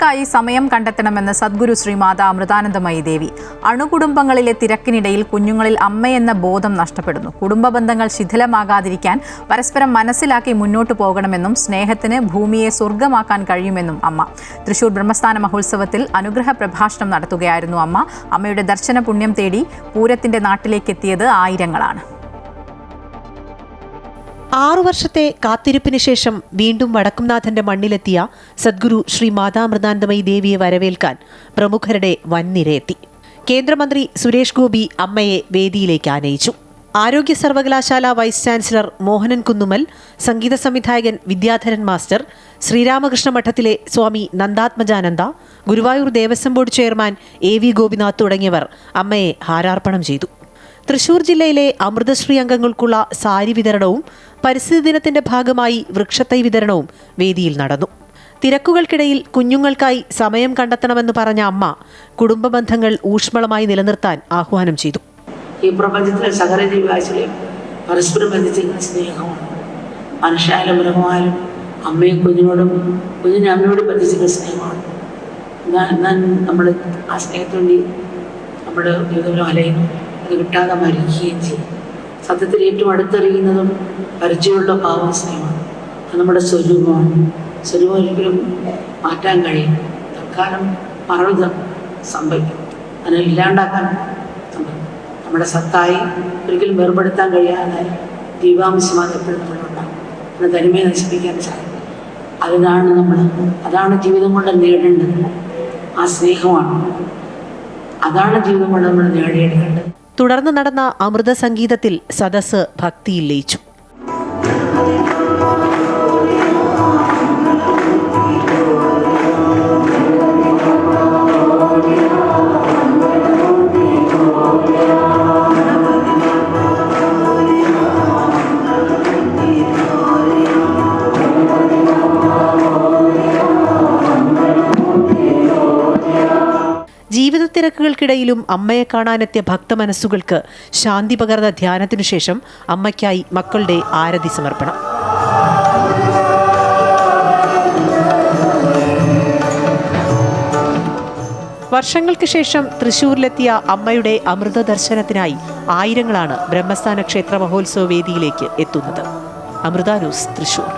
കുഞ്ഞുങ്ങൾക്കായി സമയം കണ്ടെത്തണമെന്ന് സദ്ഗുരു ശ്രീമാതാ അമൃതാനന്ദമയി ദേവി. അണുകുടുംബങ്ങളിലെ തിരക്കിനിടയിൽ കുഞ്ഞുങ്ങളിൽ അമ്മയെന്ന ബോധം നഷ്ടപ്പെടുന്നു. കുടുംബ ബന്ധങ്ങൾ ശിഥിലമാകാതിരിക്കാൻ പരസ്പരം മനസ്സിലാക്കി മുന്നോട്ടു പോകണമെന്നും സ്നേഹത്തിന് ഭൂമിയെ സ്വർഗമാക്കാൻ കഴിയുമെന്നും അമ്മ. തൃശൂർ ബ്രഹ്മസ്ഥാന മഹോത്സവത്തിൽ അനുഗ്രഹ പ്രഭാഷണം നടത്തുകയായിരുന്നു അമ്മ. അമ്മയുടെ ദർശന പുണ്യം തേടി പൂരത്തിന്റെ നാട്ടിലേക്കെത്തിയത് ആയിരങ്ങളാണ്. 6 വർഷത്തെ കാത്തിരിപ്പിന് ശേഷം വീണ്ടും വടക്കുംനാഥന്റെ മണ്ണിലെത്തിയ സദ്ഗുരു ശ്രീ മാതാ അമൃതാനന്ദമയി ദേവിയെ വരവേൽക്കാൻ പ്രമുഖരുടെ വൻനിരയെത്തി. കേന്ദ്രമന്ത്രി സുരേഷ് ഗോപി അമ്മയെ വേദിയിലേക്ക് ആനയിച്ചു. ആരോഗ്യ സർവകലാശാല വൈസ് ചാൻസലർ മോഹനൻ കുന്നുമൽ, സംഗീത സംവിധായകൻ വിദ്യാധരൻ മാസ്റ്റർ, ശ്രീരാമകൃഷ്ണ മഠത്തിലെ Swami Nandatmajananda, Guruvayur Devaswom board chairman AV Gopinath തുടങ്ങിയവർ അമ്മയെ ഹാരാർപ്പണം ചെയ്തു. തൃശൂർ ജില്ലയിലെ അമൃതശ്രീ അംഗങ്ങൾക്കുള്ള സാരി വിതരണവും പരിസ്ഥിതി ദിനത്തിന്റെ ഭാഗമായി വൃക്ഷത്തൈ വിതരണവും വേദിയിൽ നടന്നു. തിരക്കുകൾക്കിടയിൽ കുഞ്ഞുങ്ങൾക്കായി സമയം കണ്ടെത്തണമെന്ന് പറഞ്ഞ അമ്മ കുടുംബ ബന്ധങ്ങൾ ഊഷ്മളമായി നിലനിർത്താൻ ആഹ്വാനം ചെയ്തു. ഈ പ്രപഞ്ചത്തിലെ സകല ജീവരാശികളെയും പരസ്പരം ബന്ധിച്ചിരിക്കുന്ന സ്നേഹമാണ്. മനുഷ്യായാലും മൃഗമായാലും അമ്മയും കുഞ്ഞിനോടും കുഞ്ഞിനെ അമ്മയോടും ബന്ധിച്ചിരിക്കുന്ന സ്നേഹമാണ്. എന്നാൽ നമ്മൾ ആ സ്നേഹത്തോടെ നമ്മുടെ ജീവിതം അലയുന്നു. അത് കിട്ടാതെ മരിക്കുകയും ചെയ്യും. സത്യത്തിൽ ഏറ്റവും അടുത്തറിയുന്നതും പരിചയമുള്ള ഭാവം സ്നേഹമാണ്. അത് നമ്മുടെ സ്വരൂപമാണ്. സ്വരൂപം ഒരിക്കലും മാറ്റാൻ കഴിയും. തൽക്കാലം മറവിതം സംഭവിക്കും. അതിനെ ഇല്ലാണ്ടാക്കാൻ സംഭവിക്കും. നമ്മുടെ സത്തായി ഒരിക്കലും വേർപെടുത്താൻ കഴിയാതെ ജീവാംശമാണ് എപ്പോഴും നമ്മളുണ്ടാകും. നമ്മുടെ തനിമയെ നശിപ്പിക്കാൻ സാധിക്കും. അതാണ് ജീവിതം കൊണ്ട് നേടേണ്ടത്. ആ സ്നേഹമാണ്. അതാണ് ജീവിതം കൊണ്ട് നമ്മൾ നേടിയെടുക്കേണ്ടത്. തുടർന്ന് നടന്ന അമൃത സംഗീതത്തിൽ സദസ്സ് ഭക്തിയിൽ ലയിച്ചു. ജീവിത തിരക്കുകൾക്കിടയിലും അമ്മയെ കാണാനെത്തിയ ഭക്തമനസ്സുകൾക്ക് ശാന്തി പകർന്ന ധ്യാനത്തിനു ശേഷം അമ്മയ്ക്കായി മക്കളുടെ ആരതി സമർപ്പണം. വർഷങ്ങൾക്ക് ശേഷം തൃശൂരിലെത്തിയ അമ്മയുടെ അമൃത ദർശനത്തിനായി ആയിരങ്ങളാണ് ബ്രഹ്മസ്ഥാന ക്ഷേത്ര മഹോത്സവ വേദിയിലേക്ക് എത്തുന്നത്. അമൃത ന്യൂസ്, തൃശൂർ.